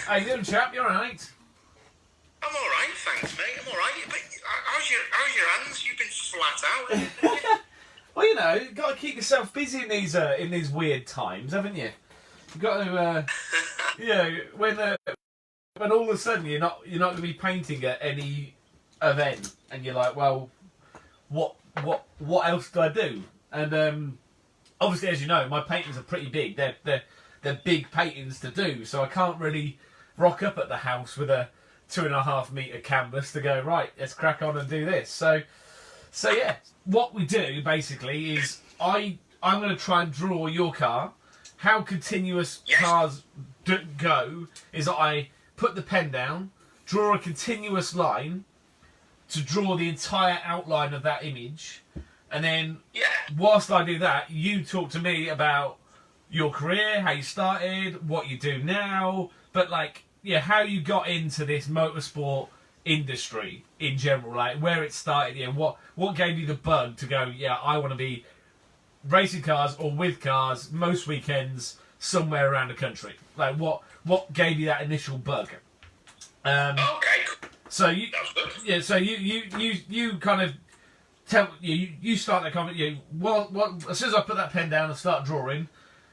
How you doing, chap? You all right? I'm all right, thanks, mate. I'm all right. But how's your hands? You've been flat out. Well, you know, you've got to keep yourself busy in these weird times, haven't you? You've got to, you know, when all of a sudden you're not going to be painting at any event, and you're like, well, what else do I do? And obviously, as you know, my paintings are pretty big. They're big paintings to do, so I can't really rock up at the house with a 2.5 metre canvas to go, right, let's crack on and do this. So yeah, what we do basically is I'm going to try and draw your car. How continuous cars go is that I put the pen down, draw a continuous line to draw the entire outline of that image, and then whilst I do that, you talk to me about your career, how you started, what you do now, but like, yeah, how you got into this motorsport industry in general, like where it started, yeah, what gave you the bug to go, yeah, I want to be racing cars or with cars most weekends somewhere around the country. Like what gave you that initial bug? Okay. So you kind of tell you start that comment. As soon as I put that pen down and start drawing,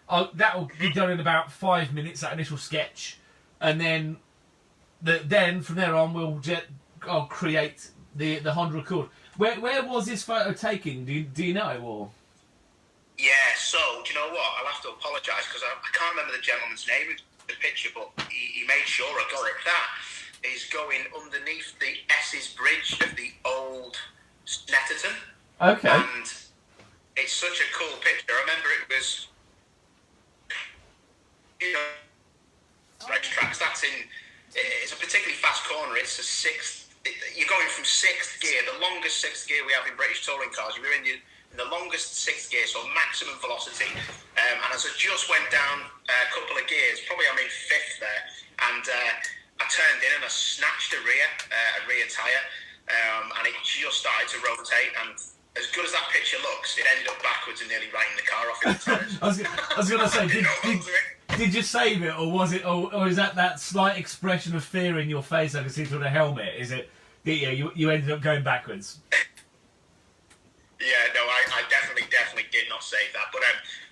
that will be done in about 5 minutes. That initial sketch, and then from there on I'll create the Honda Accord. Where was this photo taken? Do you know or? Yeah. So do you know what? I'll have to apologise because I can't remember the gentleman's name in the picture, but he made sure I got it. That is going underneath the Esses Bridge of the old Snetterton. Okay. And it's such a cool picture. I remember it was, racetracks. It's a particularly fast corner. It's a sixth. You're going from sixth gear, the longest sixth gear we have in British touring cars. You're in the longest sixth gear, so maximum velocity. And as I just went down a couple of gears, probably I'm in fifth there, and I turned in and I snatched a rear tyre, and it just started to rotate. And as good as that picture looks, it ended up backwards and nearly writing the car off in the tyres. I was going to say, did you save it, or was it, or is that slight expression of fear in your face I can see through the helmet? Is it? Yeah, you ended up going backwards. Yeah, no, I definitely did not save that, but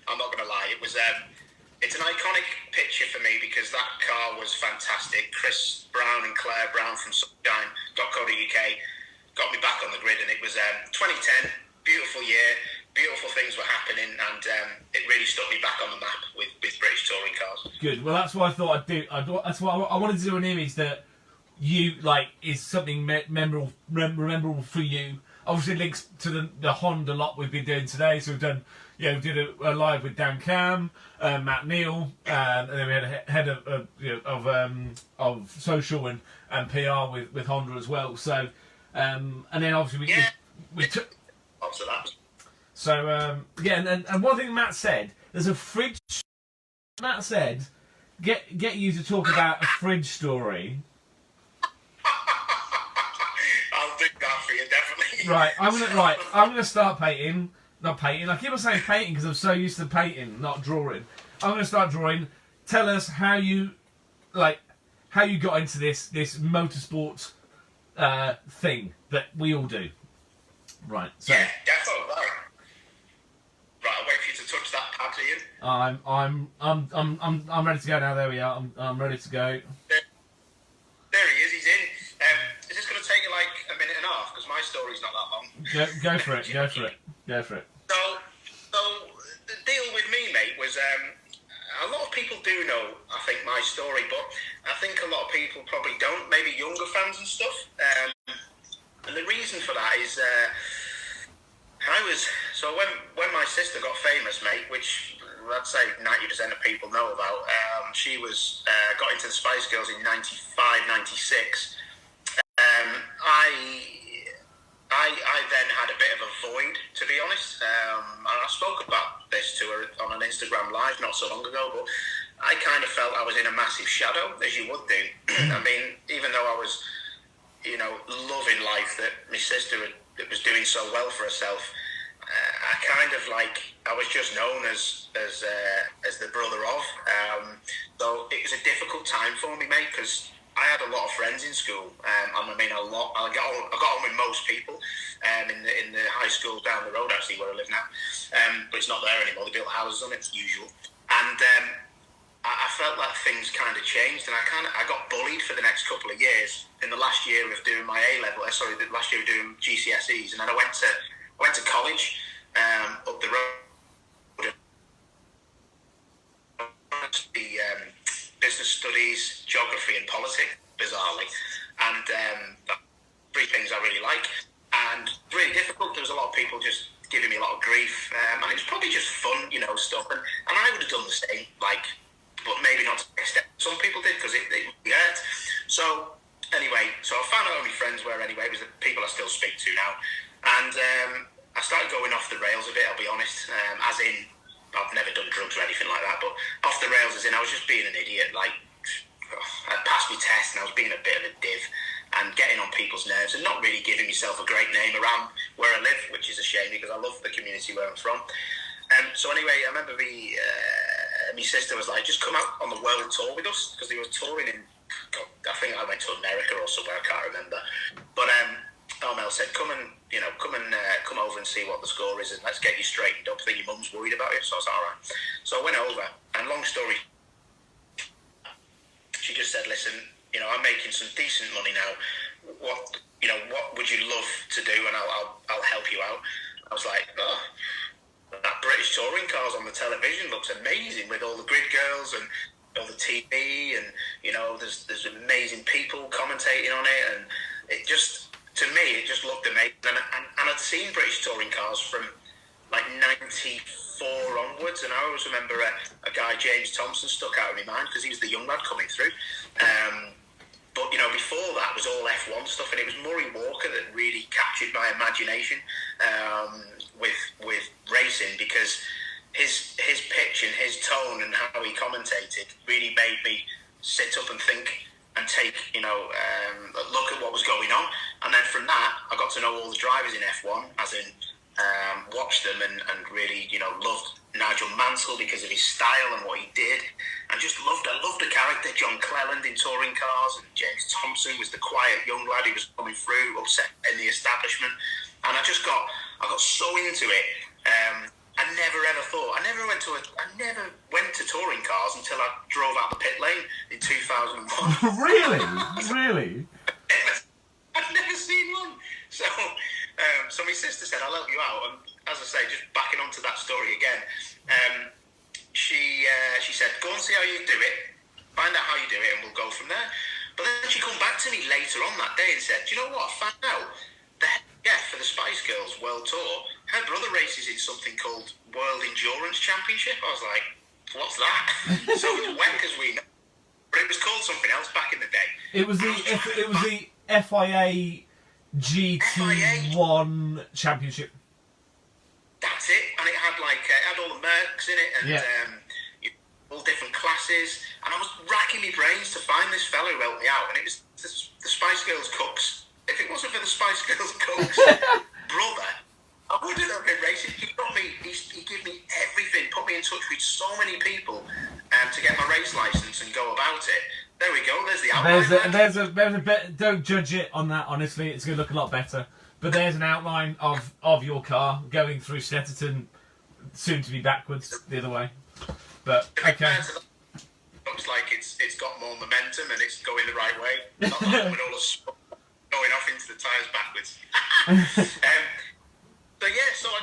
I'm not going to lie, it was it's an iconic picture for me because that car was fantastic. Chris Brown and Claire Brown from Sunshine.co.uk got me back on the grid, and it was 2010, beautiful year, beautiful things were happening, and it really stuck me back on the map with British touring cars. Good. Well, that's what I thought I'd do. That's why I wanted to do an image that you like is something memorable for you. Obviously, links to the Honda lot we've been doing today. So we've done, did a live with Dan Cam, Matt Neal, and then we had a head of social and PR with Honda as well. So, and then obviously we took. Lots of that. So and one thing Matt said, there's a fridge. Matt said, get you to talk about a fridge story. Right, I'm gonna start painting. Not painting. I keep on saying painting because I'm so used to painting, not drawing. I'm gonna start drawing. Tell us how you got into this motorsport thing that we all do. Right. So. Yeah, definitely. Right, I'll wait for you to touch that pad, Ian. I'm ready to go now. There we are. I'm ready to go. There he is. He's in. Is this going to take you like a minute and a half? Because my story's not that long. Go for it. Go for it. So the deal with me, mate, was a lot of people do know, I think, my story, but I think a lot of people probably don't. Maybe younger fans and stuff. And the reason for that is when my sister got famous, mate, which I'd say 90% of people know about. She got into the Spice Girls in 95, 96. I then had a bit of a void, to be honest. And I spoke about this to her on an Instagram live not so long ago, but I kind of felt I was in a massive shadow, as you would do. I mean, even though I was, loving life, that my sister was doing so well for herself, I kind of like, I was just known as the brother of. So it was a difficult time for me, mate, because I had a lot of friends in school. I mean, I got on with most people in the high school down the road, actually, where I live now. But it's not there anymore. They built houses on it, as usual. And I felt like things kind of changed, and I got bullied for the next couple of years. In the last year of doing my the last year of doing GCSEs, and then I went to college up the road. The business studies, geography, and politics, bizarrely, and three things I really like. And really difficult. There was a lot of people just giving me a lot of grief, and it was probably just fun, stuff. And I would have done the same, but maybe not to the extent some people did, because it hurt. So anyway, I found out who my friends were anyway. It was the people I still speak to now. And I started going off the rails a bit, I'll be honest. As in, I've never done drugs or anything like that, but off the rails as in I was just being an idiot. I passed my test and I was being a bit of a div and getting on people's nerves and not really giving myself a great name around where I live, which is a shame because I love the community where I'm from. So anyway, I remember my sister was like, just come out on the world tour with us, because they were touring in, I think I went to America or somewhere, I can't remember. But Mel said, come over and see what the score is, and let's get you straightened up. I think your mum's worried about you. So I was like, all right. So I went over, and long story, she just said, listen, I'm making some decent money now. What would you love to do, and I'll help you out. I was like, oh, that British touring cars on the television looks amazing with all the grid girls and all the TV, and there's amazing people commentating on it, and it just, to me, it just looked amazing. And I'd seen British touring cars from like 94 onwards, and I always remember a guy, James Thompson, stuck out in my mind because he was the young lad coming through. But before that was all F1 stuff, and it was Murray Walker that really captured my imagination with racing, because his pitch and his tone and how he commentated really made me sit up and think and take a look at what was going on. And then from that, I got to know all the drivers in F1, as in watched them and really loved Nigel Mansell because of his style and what he did, and I loved the character John Cleland in touring cars, and James Thompson was the quiet young lad who was coming through, upset in the establishment, and I got so into it. I never went to touring cars until I drove out the pit lane in 2001. Really? I've never seen one. So my sister said, I'll help you out. And as I say, just backing onto that story again, she said, go and see how you do it, find out how you do it, and we'll go from there. But then she come back to me later on that day and said, do you know what? I found out that for the Spice Girls World Tour, her brother races in something called World Endurance Championship. I was like, what's that? So it's WEC, as we know. But it was called something else back in the day. It was the FIA GT1 Championship. That's it, and it had all the Mercs in it, and all different classes. And I was racking my brains to find this fellow who helped me out, and it was the Spice Girls Cooks. If it wasn't for the Spice Girls Cooks brother, I wouldn't have been racing. He gave me everything, put me in touch with so many people to get my race license and go about it. There we go. There's the outline. There's a bit. Don't judge it on that. Honestly, it's going to look a lot better. But there's an outline of your car going through Snetterton, soon to be backwards the other way. But okay. Looks like it's got more momentum and it's going the right way. Not like with all the smoke going off into the tyres backwards. So I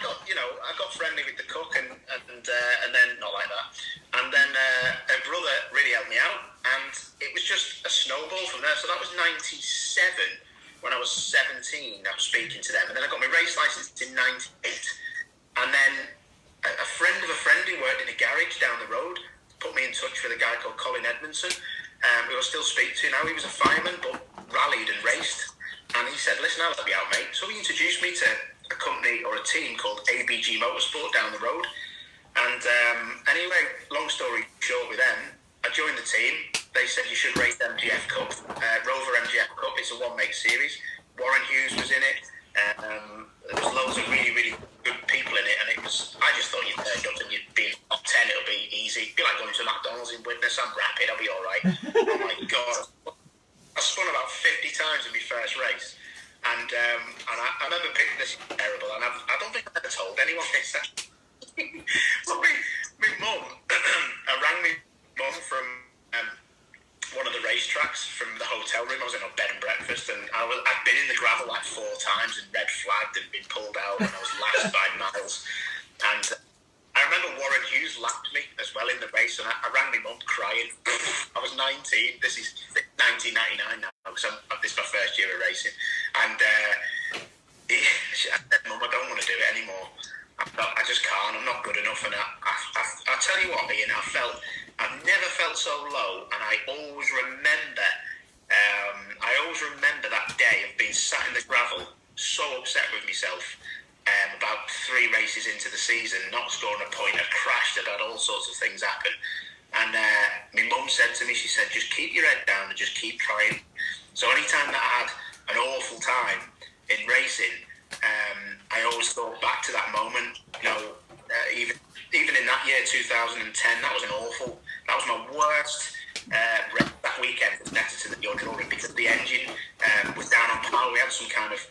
got friendly with the cook and then not like that. And then her brother really helped me out, and it was just a snowball from there. So that was 97. When I was 17, I was speaking to them, and then I got my race license in 98. And then a friend of a friend who worked in a garage down the road put me in touch with a guy called Colin Edmondson, who I still speak to now. He was a fireman, but rallied and raced. And he said, listen, I'll help you out, mate. So he introduced me to a company or a team called ABG Motorsport down the road. And anyway, long story short with them, I joined the team. They said you should race MGF Cup, Rover MGF Cup. It's a one-make series. Warren Hughes was in it. There was loads of really, really good people in it. this. I'm rapid. I'll be all right. Oh my God. I spun about 50 times in my first race. And I remember picking this terrible, and I don't think I ever told anyone this. But my mum, I rang my mum from one of the racetracks from the hotel room. I was in a bed and breakfast, and I'd been in the gravel like 4 times and red flagged and been pulled out, and I was last by miles. And I remember Warren Hughes lapped me as well in the race, and I rang my mum crying. I was 19. This is 1999 now, because this is my first year of racing. And I said, Mum, I don't want to do it anymore. I just can't. I'm not good enough. And I tell you what, Ian, I've never felt so low, and I always remember that day of being sat in the gravel, so upset with myself. About 3 races into the season, not scoring a point, I crashed, I'd had all sorts of things happen. And my mum said to me, she said, just keep your head down and just keep trying. So anytime that I had an awful time in racing, I always thought back to that moment. Even in that year, 2010, that was that was my worst race that weekend at Netterton at the Hillclimbing, because the engine was down on power. We had some kind of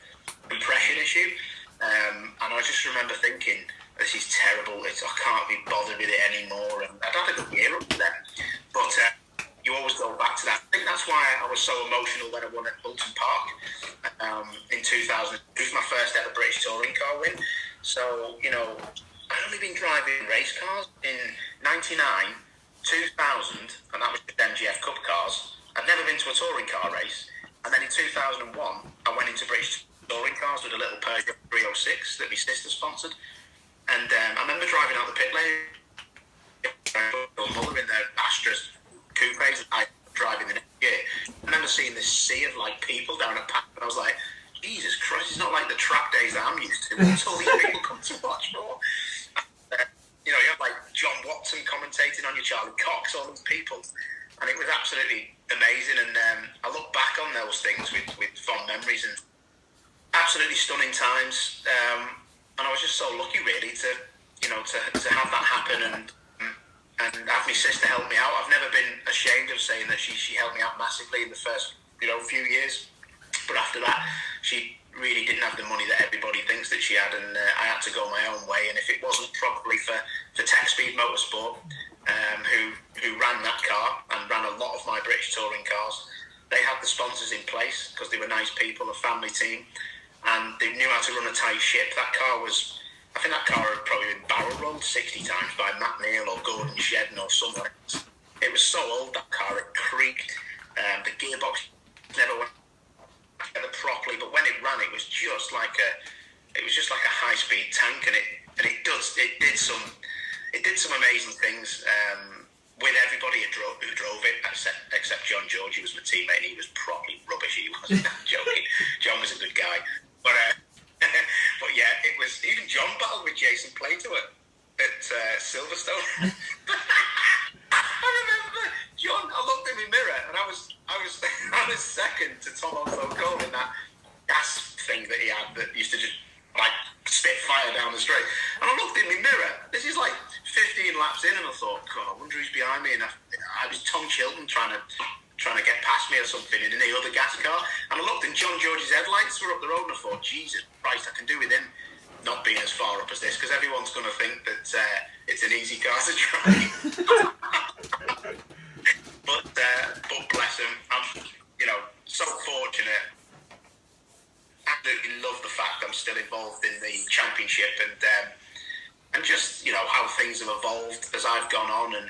compression issue. And I just remember thinking, this is terrible. I can't be bothered with it anymore. And I'd had a good year up to then. But you always go back to that. I think that's why I was so emotional when I won at Bolton Park in 2000. It was my first ever British touring car win. So, I'd only been driving race cars in 99, 2000, and that was just MGF Cup cars. I'd never been to a touring car race. And then in 2001, I went into British touring cars with a little Peugeot 306 that my sister sponsored. And I remember driving out the pit lane, my mother in their Astras coupes, and I driving the next year. I remember seeing this sea of people down at Pack, and I was like, Jesus Christ, it's not like the track days that I'm used to. What's all these people come to watch for? You have John Watson commentating on you, Charlie Cox, all these people, and it was absolutely amazing. And I look back on those things with fond memories and absolutely stunning times. And I was just so lucky, really, to have that happen and have my sister help me out. I've never been ashamed of saying that she helped me out massively in the first few years, but after that she really didn't have the money that everybody thinks that she had, and I had to go my own way. And if it wasn't probably for Tech Speed Motorsport, who ran that car and ran a lot of my British touring cars, they had the sponsors in place because they were nice people, a family team, and they knew how to run a tight ship. I think that car had probably been barrel rolled 60 times by Matt Neal or Gordon Shedden or someone else. It was so old, that car, it creaked. The gearbox never went together properly, but when it ran, it was just like a high-speed tank, and it did some amazing things with everybody who drove it, except John George, who was my teammate, and he was properly rubbish. He wasn't joking. John was a good guy, but yeah, it was. Even John battled with Jason Plato at Silverstone. I remember John. I looked in my mirror, and I was second to Tom O'Neil in that gas thing that he had that used to just spit fire down the straight. And I looked in my mirror. This is 15 laps in, and I thought, God, I wonder who's behind me. And I was Tom Chilton trying to get past me or something in the other gas car. And I looked, and John George's headlights were up the road, and I thought, Jesus Christ, I can do with him not being as far up as this, because everyone's going to think that it's an easy car to drive. But bless him, I'm so fortunate. Absolutely love the fact I'm still involved in the championship, and just how things have evolved as I've gone on. And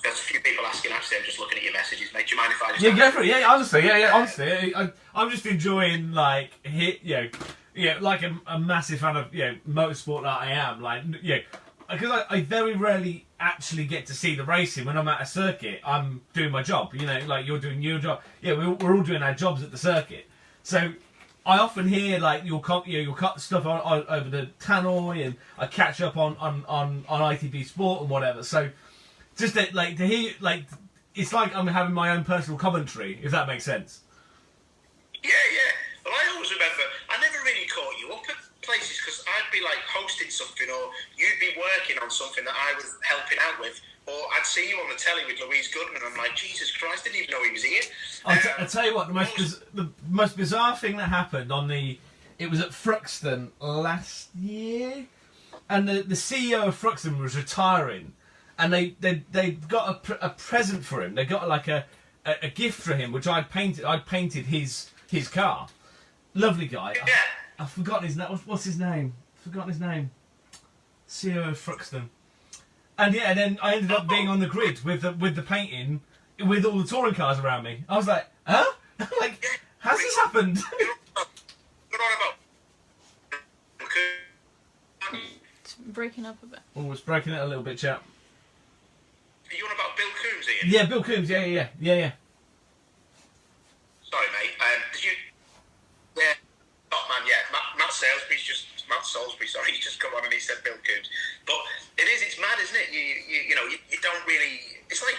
there's a few people asking. Actually, I'm just looking at your messages, mate. Do you mind if I just? Yeah, go for it. Yeah, honestly, I'm just enjoying like a massive fan of motorsport that I am. Because I very rarely actually get to see the racing when I'm at a circuit. I'm doing my job. You're doing your job. Yeah, we're all doing our jobs at the circuit. So I often hear you'll cut stuff on over the tannoy, and I catch up on ITV Sport and whatever. So just to hear it's like I'm having my own personal commentary, if that makes sense. Yeah. Well, I always remember I never really caught you up at places because I'd be hosting something, or you'd be working on something that I was helping out with or I'd see you on the telly with Louise Goodman. I'm like, Jesus Christ, didn't even know he was here. I'll tell you what, the most bizarre thing that happened it was at Fruxton last year, and the CEO of Fruxton was retiring, and they got a present for him. They got like a gift for him, which I'd painted his car. Lovely guy. Yeah. I've forgotten his name. What's his name? Forgotten his name. CEO of Fruxton. And yeah, and then I ended up being on the grid with the painting, with all the touring cars around me. I was like, huh? Like, how's this happened? You're on about. It's breaking up a bit. Oh, it's breaking it a little bit, chap. Are you on about Bill Coombs, Ian? Yeah, Bill Coombs. Yeah. Sorry, mate. Did you? Yeah. Top man. Yeah. Matt Salisbury. Sorry, he just come on and he said Bill Coombs. But it's mad, isn't it? You know, you don't really. It's like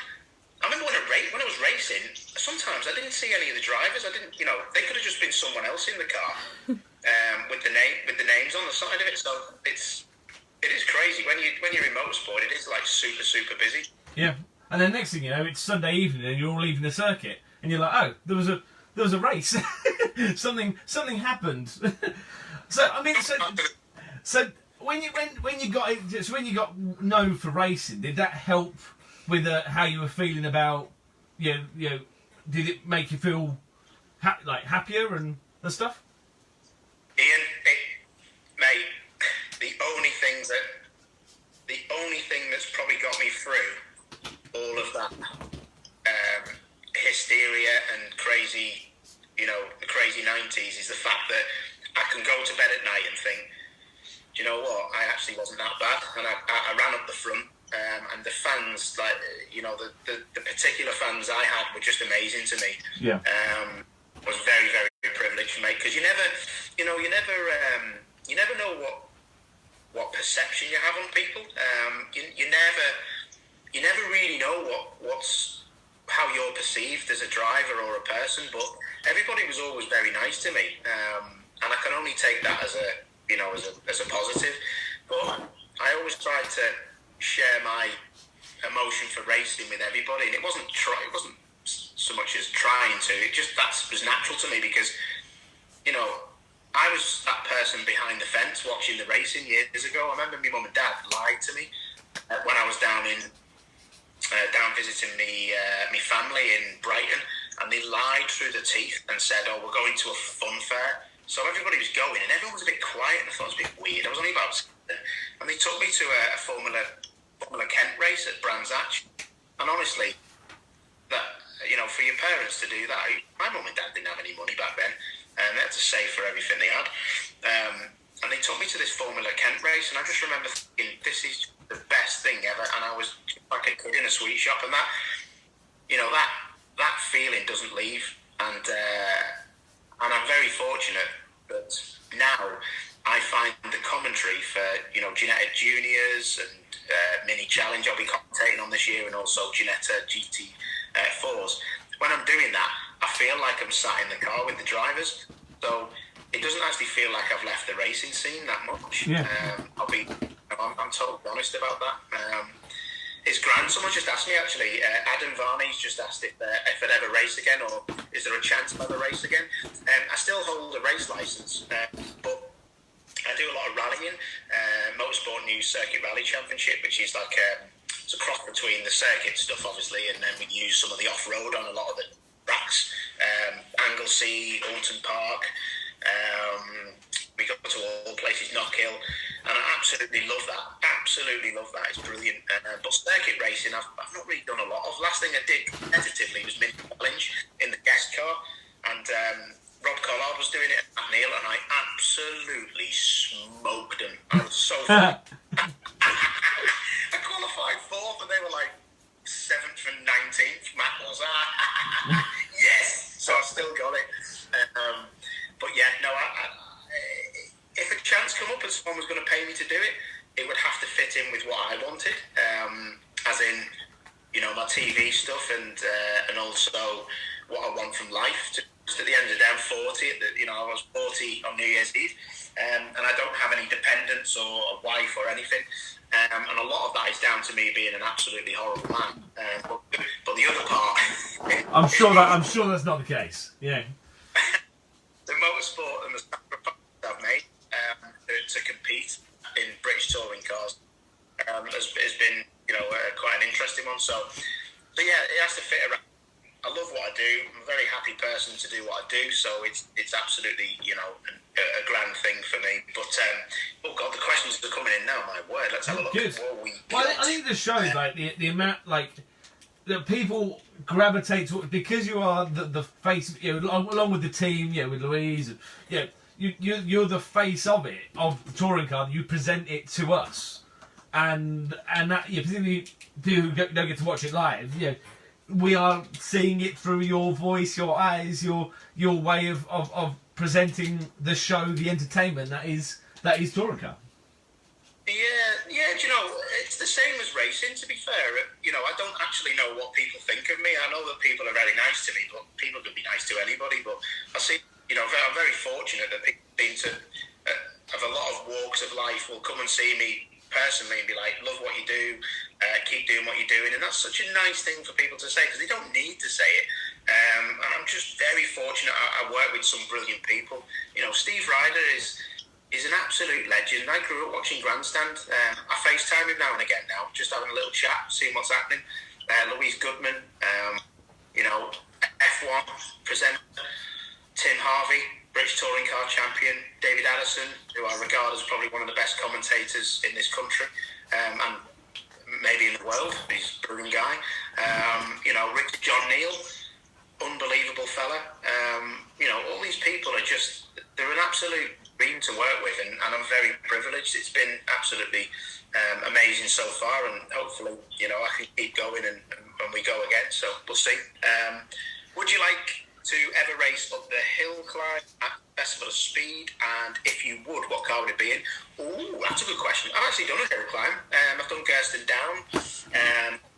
I remember when I was racing. Sometimes I didn't see any of the drivers. I didn't. You know, they could have just been someone else in the car with the names on the side of it. So it is crazy when you're in motorsport. It is like super busy. Yeah. And then next thing you know, it's Sunday evening and you're all leaving the circuit, and you're like, oh, there was a race. something happened. So I mean, so when you got known for racing, did that help with how you were feeling about you know? Did it make you feel happier and stuff? Ian, mate, the only thing that's probably got me through all of that hysteria and crazy, you know, the crazy 90s is the fact that I can go to bed at night and think, do you know what, I actually wasn't that bad, and I ran up the front, and the fans, like, you know, the particular fans I had were just amazing to me. Yeah. I was very, very privileged, mate, because you never know what perception you have on people. You never really know how you're perceived as a driver or a person, but everybody was always very nice to me, and I can only take that as a positive. But I always tried to share my emotion for racing with everybody, and it wasn't so much as trying to. That was natural to me because, you know, I was that person behind the fence watching the racing years ago. I remember my mum and dad lied to me when I was down visiting me family in Brighton, and they lied through the teeth and said, "Oh, we're going to a fun fair." So everybody was going, and everyone was a bit quiet, and I thought it was a bit weird. I was only about 7, and they took me to a Formula Kent race at Brands Hatch, and honestly, that, you know, for your parents to do that, my mum and dad didn't have any money back then, and they had to save for everything they had. And they took me to this Formula Kent race, and I just remember thinking, this is the best thing ever. And I was like a kid in a sweet shop, and that, you know, that feeling doesn't leave. And I'm very fortunate that now I find the commentary for, you know, Ginetta Juniors and Mini Challenge I'll be commentating on this year, and also Ginetta GT4s. When I'm doing that, I feel like I'm sat in the car with the drivers, so it doesn't actually feel like I've left the racing scene that much. Yeah. I'm totally honest about that. It's grand. Someone just asked me actually. Adam Varney's just asked if I'd ever race again, or is there a chance I'll ever race again. I still hold a race license, but I do a lot of rallying. Motorsport News Circuit Rally Championship, which is like it's a cross between the circuit stuff, obviously, and then we use some of the off-road on a lot of the tracks. Anglesey, Alton Park. We go to all places, Knock Hill, and I absolutely love that. It's brilliant. But circuit racing, I've not really done a lot of. Last thing I did competitively was Mini Challenge in the guest car, and Rob Collard was doing it at Neal, and I absolutely smoked him. I was so fun. I qualified 4th, and they were like 7th and 19th. Matt was yes, so I still got it. But yeah, no, if a chance come up and someone was going to pay me to do it, it would have to fit in with what I wanted, as in, you know, my TV stuff and also what I want from life. Just at the end of the day, I'm 40. I was 40 on New Year's Eve, and I don't have any dependents or a wife or anything. And a lot of that is down to me being an absolutely horrible man. But the other part, I'm sure that's not the case. Yeah. The motorsport and the sacrifices I've made to compete in British touring cars has been, quite an interesting one. So yeah, it has to fit around. I love what I do. I'm a very happy person to do what I do. So it's absolutely, a grand thing for me. But oh god, the questions are coming in now. My word, let's have a look. Good. At what we Well, I think the shows like the amount that people gravitate to because you are the face, along with the team, with Louise, you're the face of it, of the touring car. You present it to us, and that particularly people who don't get to watch it live, we are seeing it through your voice, your eyes, your way of presenting the show, the entertainment that is touring car. Yeah, it's the same as racing, to be fair. I don't actually know what people think of me. I know that people are very nice to me, but people could be nice to anybody. But I see, I'm very fortunate that people seem to have a lot of walks of life will come and see me personally and be like, love what you do, keep doing what you're doing. And that's such a nice thing for people to say, because they don't need to say it. And I'm just very fortunate. I work with some brilliant people. Steve Ryder is an absolute legend. I grew up watching Grandstand. I FaceTime him now and again now, just having a little chat, seeing what's happening. Louise Goodman, F1 presenter, Tim Harvey, British Touring Car Champion, David Addison, who I regard as probably one of the best commentators in this country, and maybe in the world. He's a brilliant guy. John Neal, unbelievable fella. All these people are they're an absolute dream to work with, and I'm very privileged. It's been absolutely amazing so far, and hopefully, I can keep going and we go again. So we'll see. Would you like to ever race up the hill climb at Festival of Speed? And if you would, what car would it be in? Oh, that's a good question. I've actually done a hill climb. I've done Gersten Down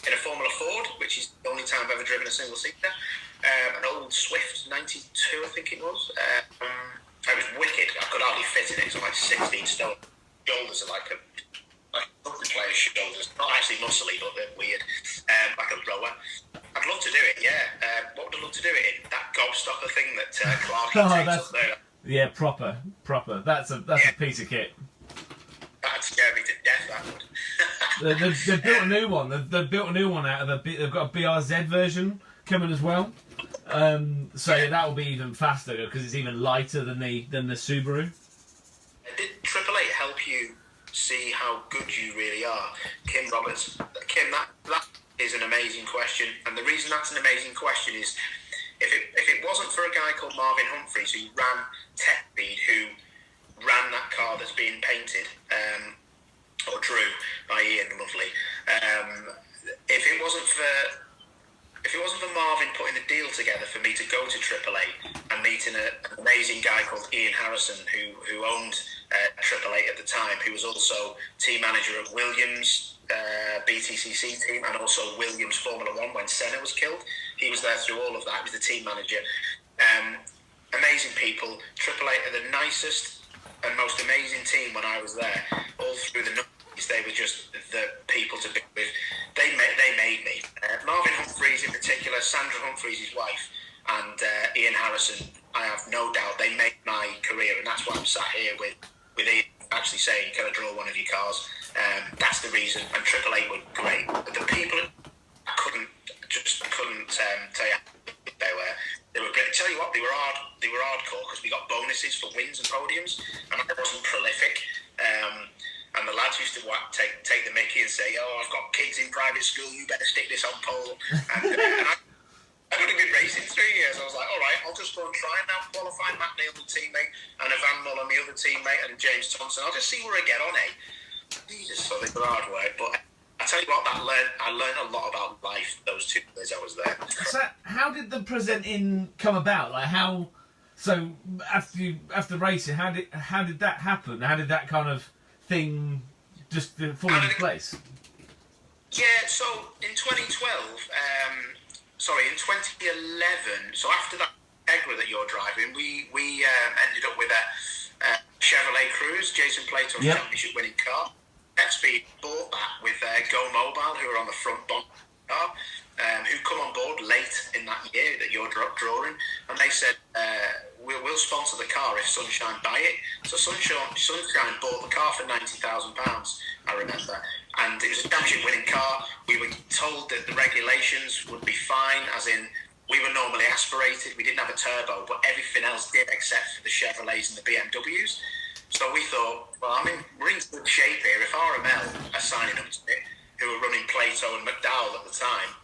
in a Formula Ford, which is the only time I've ever driven a single seater. An old Swift 92, I think it was. It was wicked. I could hardly fit in it. It's like 16 stone. Shoulders are like a rugby player's shoulders. Not actually muscly, but they're weird. Like a rower. I'd love to do it, yeah. What would I love to do it in? That gobstopper thing that Clark takes up there. Yeah, proper. That's a piece of kit. That'd scare me to death, that would. They've built a new one. They've built a new one out of they've got a BRZ version coming as well. So that will be even faster because it's even lighter than the Subaru. Did Triple Eight help you see how good you really are? Kim Roberts. Kim, that is an amazing question, and the reason that's an amazing question is if it wasn't for a guy called Marvin Humphreys who ran Tech Speed, who ran that car that's being painted or drew by Ian Lovely, if it wasn't for Marvin putting the deal together for me to go to Triple Eight and meeting an amazing guy called Ian Harrison who owned Triple Eight at the time, who was also team manager of Williams BTCC team and also Williams Formula One when Senna was killed. He was there through all of that. He was the team manager. Amazing people. Triple Eight are the nicest and most amazing team when I was there. All through the 90s, they were just the people to be with. They made me. Marvin Humphreys in particular, Sandra Humphreys, his wife, and Ian Harrison, I have no doubt they made my career, and that's why I'm sat here with Ian actually saying, can I draw one of your cars? That's the reason. And Triple Eight were great. But the people, I couldn't tell you they were great. Tell you what, they were hardcore because we got bonuses for wins and podiums, and I wasn't prolific. And the lads used to take the mickey and say, "Oh, I've got kids in private school. You better stick this on pole." And I'd only been racing 3 years. I was like, "All right, I'll just go and try and now qualify." Matt Neal, the teammate, and Van Muller, the other teammate, and James Thompson. I'll just see where I get on, eh? Jesus, so they were hard work. But I tell you what, I learned a lot about life those 2 years I was there. So, how did the presenting come about? Like how? So after racing, how did that happen? How did that kind of thing just fall into place? Yeah, so in 2012, in 2011. So after that Integra that you're driving, we ended up with a Chevrolet Cruze, Jason Plato's championship winning car. XP bought that with Go Mobile, who were on the front bond car, who come on board late in that year that you're drawing, and they said, we'll sponsor the car if Sunshine buy it. So Sunshine bought the car for £90,000, I remember, and it was a championship winning car. We were told that the regulations would be fine, as in we were normally aspirated, we didn't have a turbo, but everything else did except for the Chevrolets and the BMWs. So we thought, well, we're in good shape here. If RML are signing up to it, who were running Plato and McDowell at the time,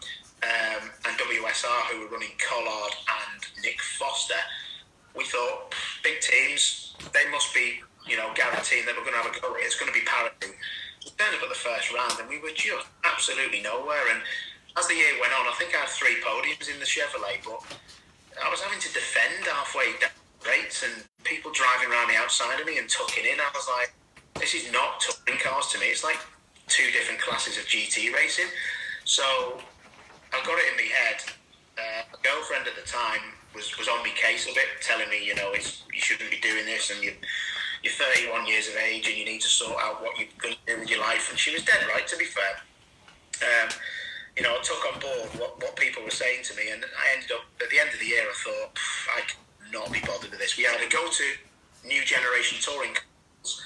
and WSR, who were running Collard and Nick Foster, we thought, big teams, they must be, guaranteeing that we're going to have a go at it. It's going to be parity. We turned up at the first round, and we were just absolutely nowhere. And as the year went on, I think I had 3 podiums in the Chevrolet, but I was having to defend halfway down rates and people driving around the outside of me and tucking in. I was like, this is not touring cars to me. It's like 2 different classes of GT racing. So I got it in my head. My girlfriend at the time was on my case a bit, telling me, you shouldn't be doing this, and you're 31 years of age and you need to sort out what you're going to do with your life. And she was dead right, to be fair. I took on board what people were saying to me, and I ended up, at the end of the year, I thought, I cannot be bothered with this. We either go to new generation touring cars,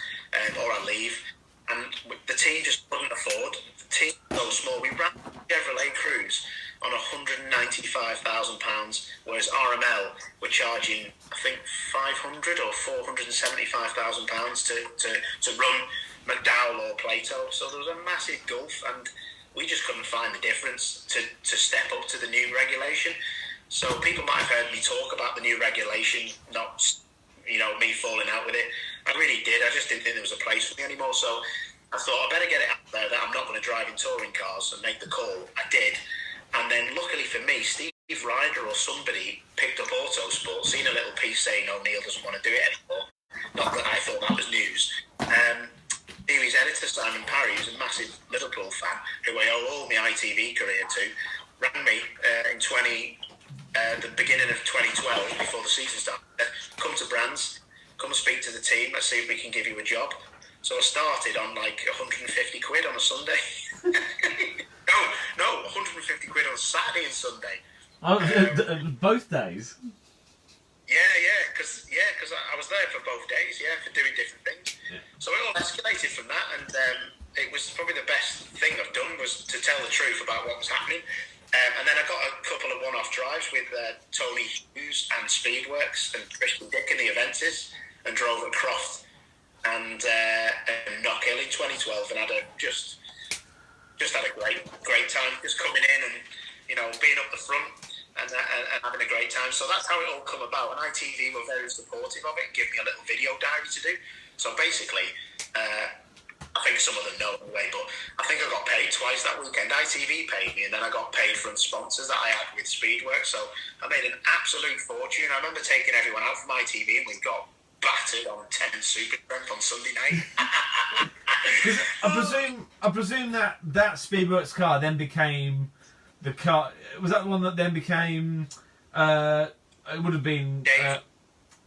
or I leave. And the team just couldn't afford. The team was so small. We ran Chevrolet Cruze on £195,000, whereas RML were charging, I think, £500,000 or £475,000 to run McDowell or Plato. So there was a massive gulf, and we just couldn't find the difference to step up to the new regulation. So people might have heard me talk about the new regulation, not me falling out with it. I really did. I just didn't think there was a place for me anymore. So I thought I better get it out there that I'm not going to drive in touring cars, and make the call. I did. And then luckily for me, Steve Ryder or somebody picked up Autosport, seen a little piece saying O'Neil doesn't want to do it anymore. Not that I thought that was news. Series editor Simon Parry, who's a massive Liverpool fan, who I owe all my ITV career to, rang me in the beginning of 2012, before the season started. Come to Brands, come and speak to the team. Let's see if we can give you a job. So I started on like 150 quid on a Sunday. no, 150 quid on Saturday and Sunday. Both days. Yeah, because I was there for both days. Yeah, for doing different things. Yeah. So it all escalated from that, and it was probably the best thing I've done was to tell the truth about what was happening. And then I got a couple of one-off drives with Tony Hughes and Speedworks and Christian Dick in the Aventis, and drove at Croft and Knock Hill in 2012, and had just had a great time, just coming in and being up the front and having a great time. So that's how it all come about. And ITV were very supportive of it and gave me a little video diary to do. So basically, I think some of them know anyway, but I think I got paid twice that weekend. ITV paid me, and then I got paid from sponsors that I had with Speedworks. So I made an absolute fortune. I remember taking everyone out from ITV, and we got battered on 10 Super Strength on Sunday night. I presume that Speedworks car then became the car. Was that the one that then became? It would have been. Dave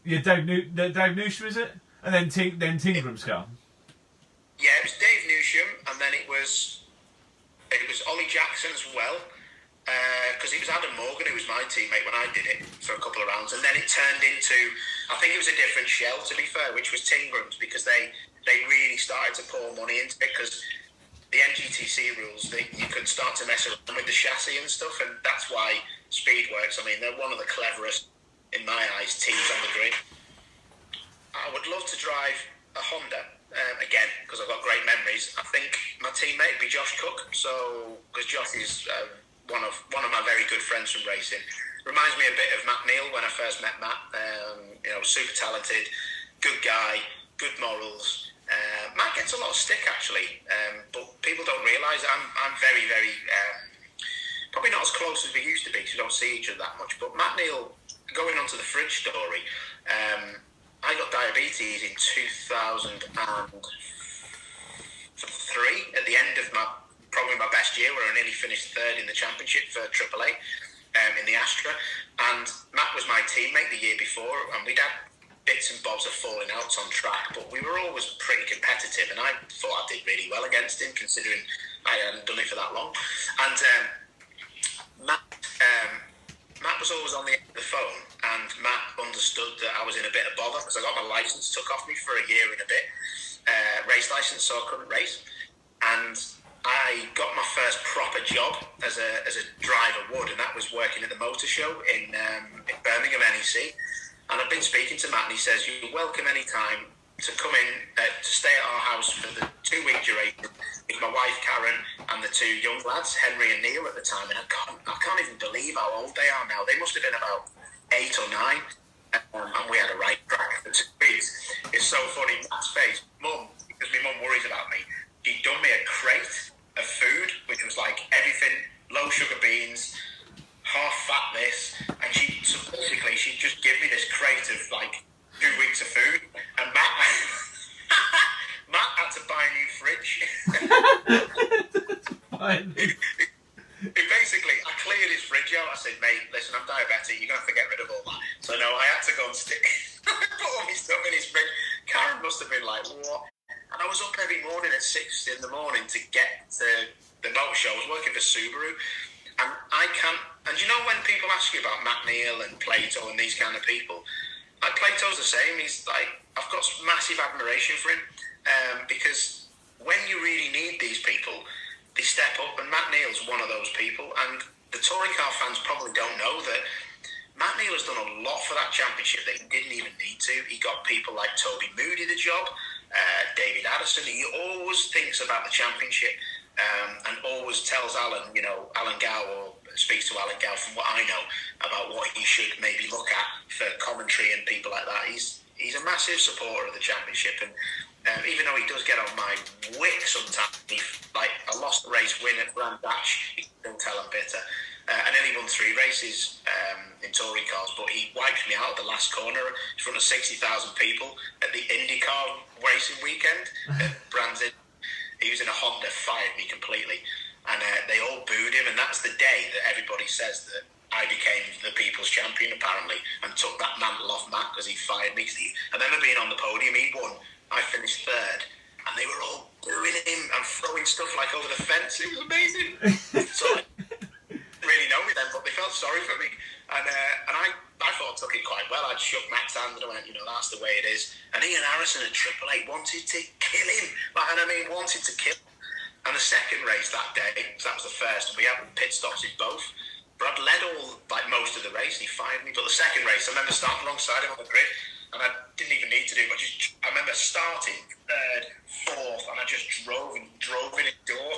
Newsham, is it? And then Tingram's car. Yeah, it was Dave Newsham, and then it was Ollie Jackson as well, because it was Adam Morgan who was my teammate when I did it for a couple of rounds, and then it turned into, I think it was a different shell, to be fair, which was Tingram's, because they really started to pour money into it, because the NGTC rules, you could start to mess around with the chassis and stuff, and that's why Speedworks, they're one of the cleverest, in my eyes, teams on the grid. I would love to drive a Honda, again, because I've got great memories. I think my teammate would be Josh Cook, because Josh is one of my very good friends from racing. Reminds me a bit of Matt Neal when I first met Matt. Super talented, good guy, good morals. Matt gets a lot of stick actually, but people don't realise I'm very, very probably not as close as we used to be, because we don't see each other that much. But Matt Neal, going on to the fridge story, I got diabetes in 2003 at the end of probably my best year, where I nearly finished third in the championship for AAA. in the Astra, and Matt was my teammate the year before, and we'd had bits and bobs of falling outs on track, but we were always pretty competitive, and I thought I did really well against him, considering I hadn't done it for that long. And Matt was always on the end of the phone, and Matt understood that I was in a bit of bother because I got my licence took off me for a year and a bit, race licence, so I couldn't race. And I got my first proper job as a driver would, and that was working at the motor show in Birmingham NEC. And I've been speaking to Matt, and he says, "You're welcome anytime to come in to stay at our house for the 2-week duration with my wife Karen and the 2 young lads, Henry and Neal at the time." And I can't even believe how old they are now. They must have been about 8 or 9, and we had a right crack for 2 weeks. It's so funny, Matt's face, Mum, because my mum worries about me. She'd done me a crate of food, which was like everything, low sugar beans, half fatness, and she'd just give me this crate of like 2 weeks of food, and Matt had to buy a new fridge. Basically, I cleared his fridge out. I said, "Mate, listen, I'm diabetic, you're going to have to get rid of all that." So no, I had to go and put all my stuff in his fridge. Karen must have been like, "What?" And I was up every morning at 6 in the morning to get to the motor show. I was working for Subaru, and and you know when people ask you about Matt Neal and Plato and these kind of people, like Plato's the same. He's like, I've got massive admiration for him, because when you really need these people, they step up, and Matt Neal's one of those people. And the touring car fans probably don't know that Matt Neal has done a lot for that championship that he didn't even need to. He got people like Toby Moody the job, David Addison. He always thinks about the championship, and always tells Alan, Alan Gow, or speaks to Alan Gow from what I know about what he should maybe look at for commentary and people like that. He's a massive supporter of the championship, and even though he does get on my wick sometimes, I lost the race win at Grand Dash, don't tell him bitter. I nearly won 3 races in touring cars, but he wiped me out at the last corner in front of 60,000 people at the IndyCar racing weekend at Brands Indy. He was in a Honda, fired me completely, and they all booed him, and that's the day that everybody says that I became the people's champion, apparently, and took that mantle off Matt because he fired me. I remember being on the podium, he won, I finished 3rd, and they were all booing him and throwing stuff like over the fence. It was amazing. So I didn't really know me then, but they felt sorry for me, and I thought I took it quite well. I'd shook Matt's hand and I went, that's the way it is. And Ian Harrison at Triple Eight wanted to kill him, wanted to kill him. And the second race that day, so that was the first, and we had pit stops in both. Brad led most of the race, and he fired me. But the second race, I remember starting alongside him on the grid, and I didn't even need to do much. I remember starting 3rd, 4th, and I just drove in his door.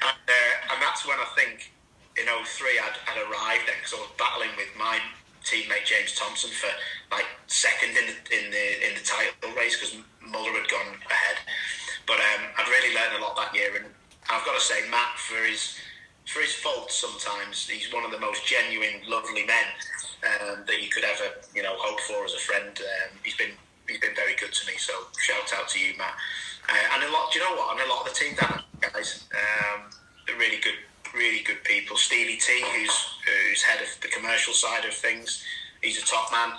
And that's when I think in 03 I'd arrived then, because I was battling with my teammate James Thompson for second in the title race because Muller had gone ahead. But I'd really learned a lot that year, and I've got to say, Matt, for his faults sometimes, he's one of the most genuine, lovely men that you could ever hope for as a friend. He's been very good to me, so shout out to you, Matt. And a lot, do you know what? And a lot of the team down, guys, they're really good people. Stevie T, who's head of the commercial side of things, he's a top man.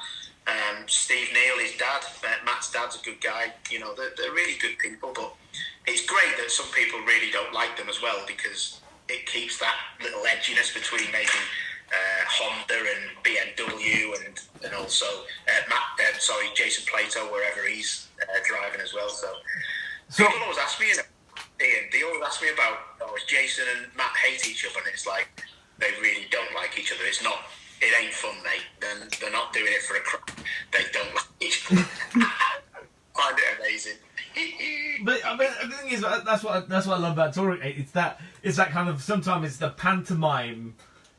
Steve Neal, his dad, Matt's dad's a good guy. They're really good people, but it's great that some people really don't like them as well, because it keeps that little edginess between maybe Honda and BMW and also Jason Plato, wherever he's driving as well. So people always ask me, Ian, they always ask me about, Jason and Matt hate each other, and it's like, they really don't like each other. It ain't fun, mate. They're not doing it for a crowd. They don't like each other. Find it amazing. But the thing is, that's what I love about touring. It's that kind of, sometimes it's the pantomime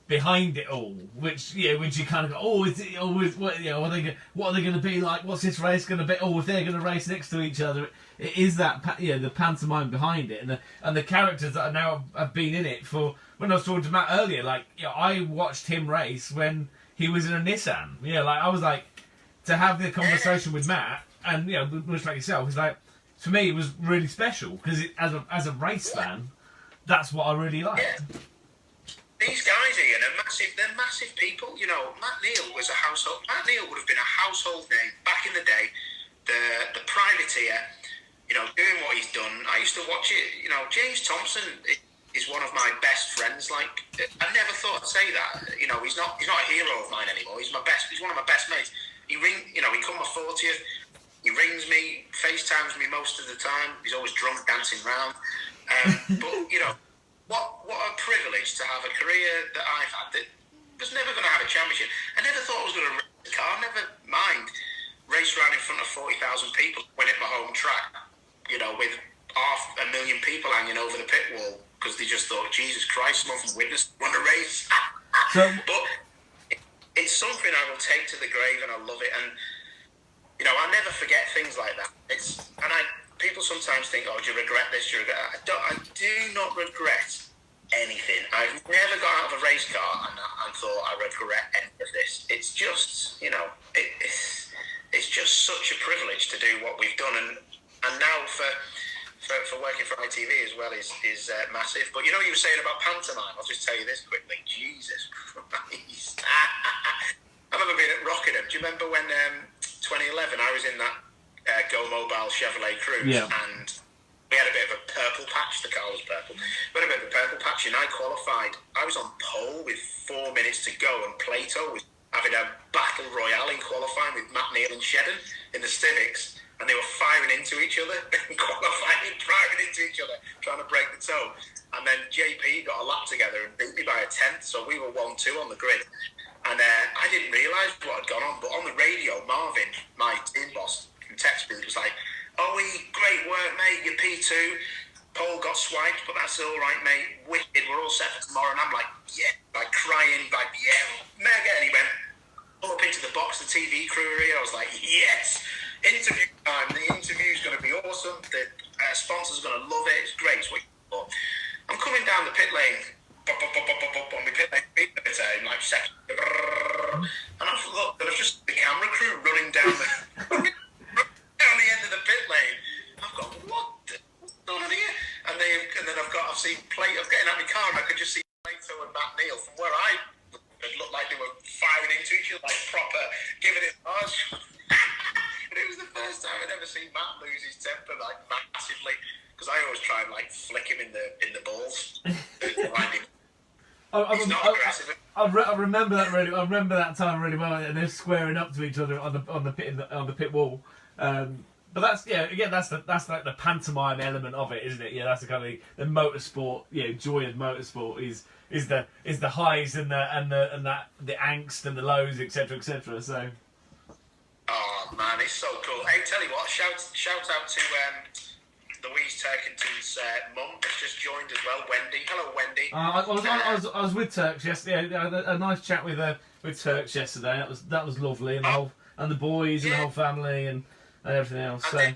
behind it all, which you kind of go, what are they going to be like? What's this race going to be? If they're going to race next to each other, it is that the pantomime behind it, and the characters that have been in it for. When I was talking to Matt earlier, I watched him race when he was in a Nissan. I was like, to have the conversation with Matt, and much like yourself, it's like, for me it was really special because as a race fan, that's what I really liked. these guys, Ian, are massive. They're massive people. You know, Matt Neal was a household. Matt Neal would have been a household name back in the day. The privateer, you know, doing what he's done. I used to watch it. You know, James Thompson is one of my best friends. Like, I never thought I'd say that. You know, he's not a hero of mine anymore. He's one of my best mates. He come my 40th. He rings me, FaceTimes me most of the time. He's always drunk, dancing round. But you know, what a privilege to have a career that I've had that was never going to have a championship. I never thought I was going to race a car. Never mind race around in front of 40,000 people, win at my home track. You know, with 500,000 people hanging over the pit wall because they just thought, Jesus Christ, someone from Witness won a race. But it's something I will take to the grave, and I love it. And you know, I'll never forget things like that. People sometimes think, oh, do you regret this? Do you regret that? I do not regret anything. I've never got out of a race car and thought I regret any of this. It's just, you know, it's just such a privilege to do what we've done, and now for working for ITV as well is massive. But you know, you were saying about pantomime. I'll just tell you this quickly. Jesus Christ! I remember being at Rockingham. Do you remember when 2011 I was in that Go Mobile Chevrolet Cruise, and we had a bit of a purple patch. The car was purple. We had a bit of a purple patch, and I qualified. I was on pole with 4 minutes to go, and Plato was having a battle royale in qualifying with Matt Neal and Shedden in the Civics, and they were firing into each other and qualifying, driving into each other, trying to break the toe. And then JP got a lap together and beat me by a tenth, so we were 1-2 on the grid. And I didn't realise what had gone on, but on the radio, Marvin, my team boss from Texas, was like, "Oh, great work, mate, you're P2. Paul got swiped, but that's all right, mate. Wicked, we're all set for tomorrow." And I'm like, yeah, like crying, like, yeah, mega. And he went, pull up into the box, the TV crew are here. I was like, yes, interview time. The interview's going to be awesome. The sponsors are going to love it. It's great. It's what you thought. I'm coming down the pit lane, on my pit lane, in like second. And I've looked, and I've just the camera crew running down the end of the pit lane. I've got, what's going on here? And then I've seen Plato. I'm getting out of my car, and I could just see Plato and Matt Neal from where it looked like they were firing into each other, like proper, giving it bars. And it was the first time I'd ever seen Matt lose his temper like massively, because I always try and like flick him in the balls. He's not aggressive. I remember that really. I remember that time really well, and they're squaring up to each other on the pit wall. But that's that's like the pantomime element of it, isn't it? Yeah, that's the kind of the motorsport. You know, joy of motorsport is the highs and the angst and the lows, etc., etc. So. Oh man, it's so cool. Hey, tell you what, shout out to Louise Turkington's mum that's just joined as well, Wendy. Hello, Wendy. I was with Turks yesterday. I had a nice chat with Turks yesterday. That was lovely, and the boys and the whole family and everything else. I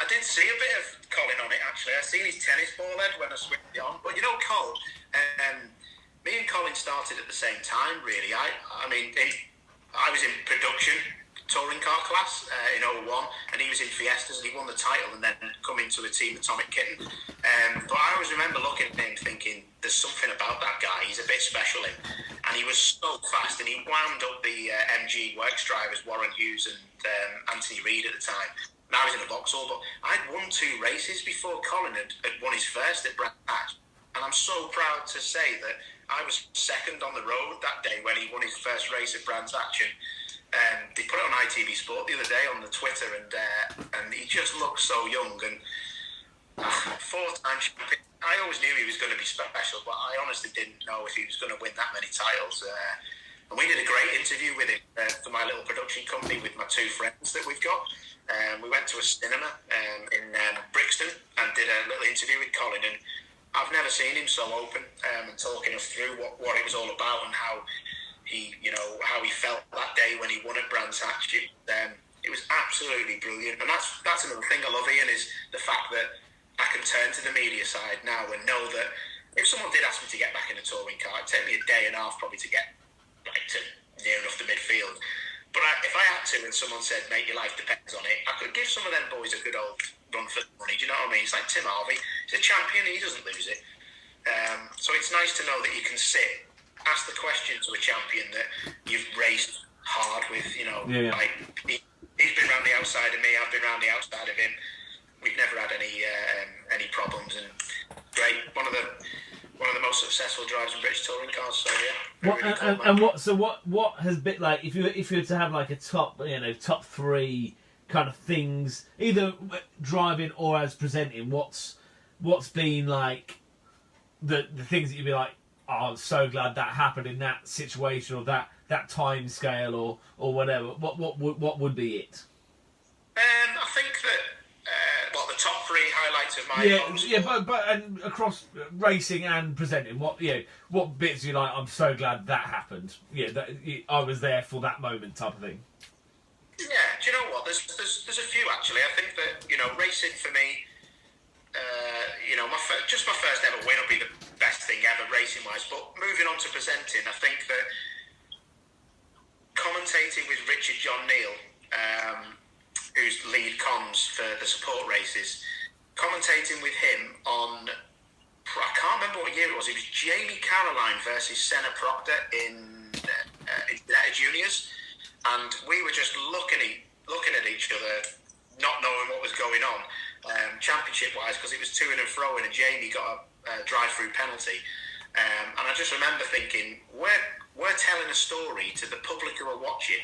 did see a bit of Colin on it actually. I seen his tennis ball head when I switched it on. But you know, Col, me and Colin started at the same time. Really, I mean, I was in production touring car class in 01, and he was in Fiestas, and he won the title and then come into a team Atomic Kitten. But I always remember looking at him thinking, there's something about that guy, he's a bit special. And he was so fast, and he wound up the MG works drivers, Warren Hughes and Anthony Reid at the time. And I was in the Vauxhall, but I'd won 2 races before Colin had won his first at Brands Hatch. And I'm so proud to say that I was second on the road that day when he won his first race at Brands Hatch. And they put it on ITV Sport the other day on the Twitter, and he just looks so young. And 4-time champion. I always knew he was going to be special, but I honestly didn't know if he was going to win that many titles. And we did a great interview with him for my little production company with my 2 friends that we've got. We went to a cinema in Brixton and did a little interview with Colin, and I've never seen him so open and talking us through what it was all about and how he felt that day when he won at Brands Hatch. It was absolutely brilliant, and that's another thing I love, Ian, is the fact that I can turn to the media side now and know that if someone did ask me to get back in a touring car, it'd take me a day and a half probably to get to near enough the midfield. But if I had to, and someone said, mate, your life depends on it, I could give some of them boys a good old run for the money. Do you know what I mean? It's like Tim Harvey. He's a champion, he doesn't lose it. So it's nice to know that you can ask the question to a champion that you've raced hard with. Like he's been around the outside of me, I've been around the outside of him. We've never had any problems, and great. One of the most successful drivers in British touring cars. So what has been like if you were to have like a top three kind of things, either driving or as presenting, what's been like the things that you'd be like, oh, I'm so glad that happened in that situation or that time scale or whatever. What would be it? I think that the top three highlights of my but and across racing and presenting, what bits you like? I'm so glad that happened. I was there for that moment, type of thing. Yeah, do you know what? There's a few actually. I think that racing for me, my first ever win will be the best thing ever racing wise. But moving on to presenting, I think that commentating with Richard John Neal, who's lead comms for the support races, commentating with him on, I can't remember what year it was. It was Jamie Caroline versus Senna Proctor in Juniors. And we were just looking at each other, not knowing what was going on, championship-wise, because it was to-ing and fro-ing, and Jamie got a drive-through penalty. And I just remember thinking, we're telling a story to the public who are watching,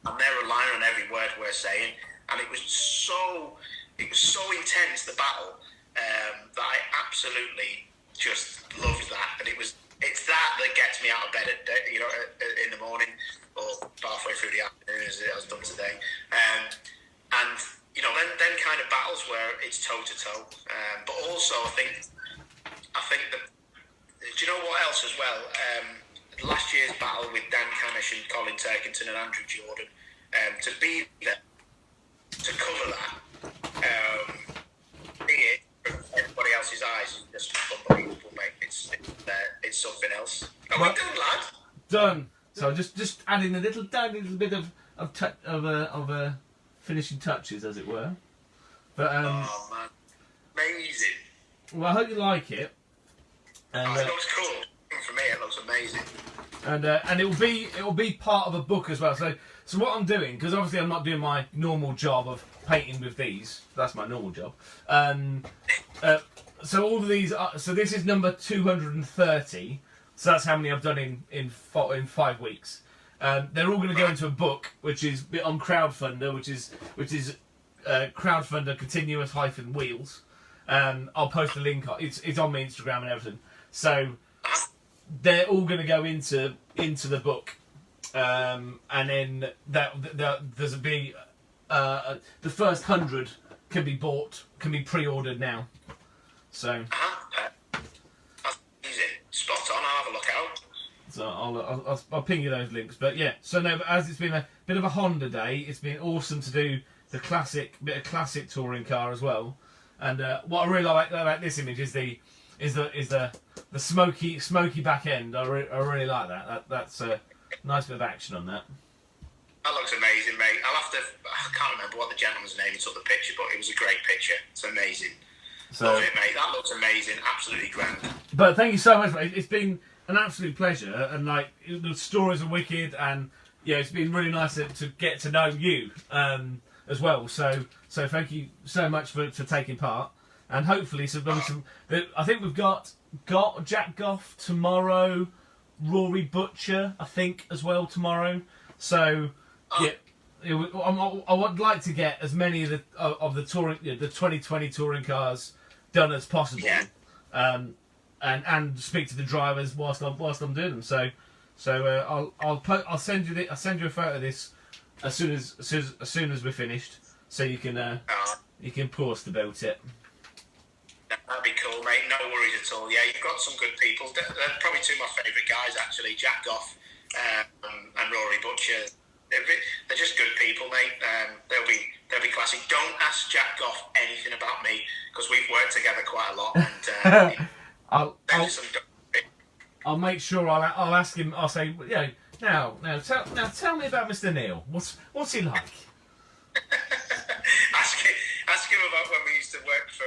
and they're relying on every word we're saying. And it was so intense, the battle, that I absolutely just loved that. And it's that gets me out of bed in the morning, or halfway through the afternoon, as it has done today. Then kind of battles where it's toe to toe. But also, I think that, do you know what else as well? Last year's battle with Dan Canish and Colin Turkington and Andrew Jordan, to be there, to cover that, be it from everybody else's eyes, is just unbelievable, mate. It's something else. Are we done, lad? Done. So just adding a little bit of finishing touches, as it were. But oh man, amazing. Well, I hope you like it. And, it looks cool. For me, it looks amazing. And it will be part of a book as well. So what I'm doing, because obviously I'm not doing my normal job of painting with these. That's my normal job. So all of these. So this is number 230. So that's how many I've done in 5 weeks. They're all going to go into a book, which is on Crowdfunder, which is Crowdfunder continuous -wheels. I'll post a link. It's on my Instagram and everything. So they're all going to go into the book, and then there's the first 100 can be pre-ordered now. So. Spot on, I'll have a look out. So I'll ping you those links. But yeah, so no, but as it's been a bit of a Honda day, it's been awesome to do the bit of classic touring car as well. And what I really like about this image is the smoky back end. I really like that. That's a nice bit of action on that. That looks amazing, mate. I can't remember what the gentleman's name he took the picture, but it was a great picture. It's amazing. So, love it, mate. That looks amazing. Absolutely grand. But thank you so much, mate. It's been an absolute pleasure, and like the stories are wicked, and yeah, it's been really nice to get to know you as well. So thank you so much for taking part, and hopefully I think we've got Jack Goff tomorrow, Rory Butcher I think as well tomorrow. So yeah. I would like to get as many of the touring, the 2020 touring cars done as possible, and speak to the drivers whilst I'm doing them. So I'll send you a photo of this as soon as we're finished, so you can post about it. That'd be cool, mate. No worries at all. Yeah, you've got some good people. They're probably two of my favourite guys, actually, Jack Goff and Rory Butcher. They're just good people, mate. They'll be classic. Don't ask Jack Goff anything about me, because we've worked together quite a lot. And I'll make sure I'll ask him. I'll say, now tell me about Mr. Neal. What's he like? ask him about when we used to work for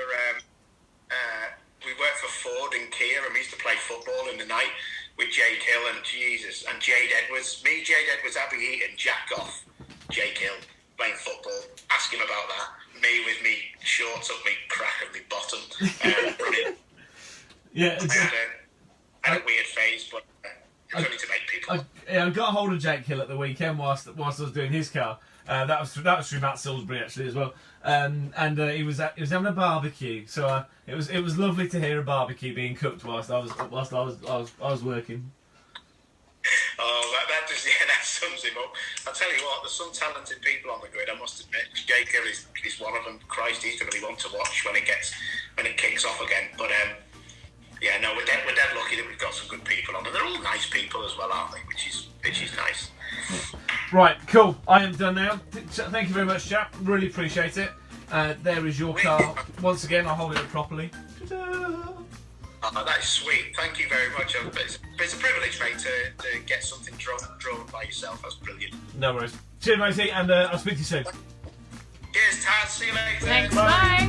Ford and Kia, and we used to play football in the night with Jake Hill and Jesus and Jade Edwards. Me, Jade Edwards, Abby Eaton, Jack Goff, Jake Hill playing football. Ask him about that. Me with me shorts up me crack of me bottom. Brilliant. Yeah, I had a weird phase, but it's only to make people. I got a hold of Jake Hill at the weekend whilst I was doing his car. That was through Matt Salisbury actually as well. And he was having a barbecue, so it was lovely to hear a barbecue being cooked whilst I was working. Oh, that sums him up. I'll tell you what, there's some talented people on the grid, I must admit. Jake Hill is one of them. Christ, he's going to be one to watch when it kicks off again. But yeah, no, we're dead lucky that we've got some good people on, and they're all nice people as well, aren't they? Which is nice. Right, cool. I am done now. Thank you very much, chap. Really appreciate it. There is your car. Once again, I'll hold it up properly. Ta-da! Oh, that is sweet. Thank you very much. It's a privilege, mate, to get something drawn by yourself. That's brilliant. No worries. Cheers, matey, and I'll speak to you soon. Cheers, Taz. See you later. Thanks, bye.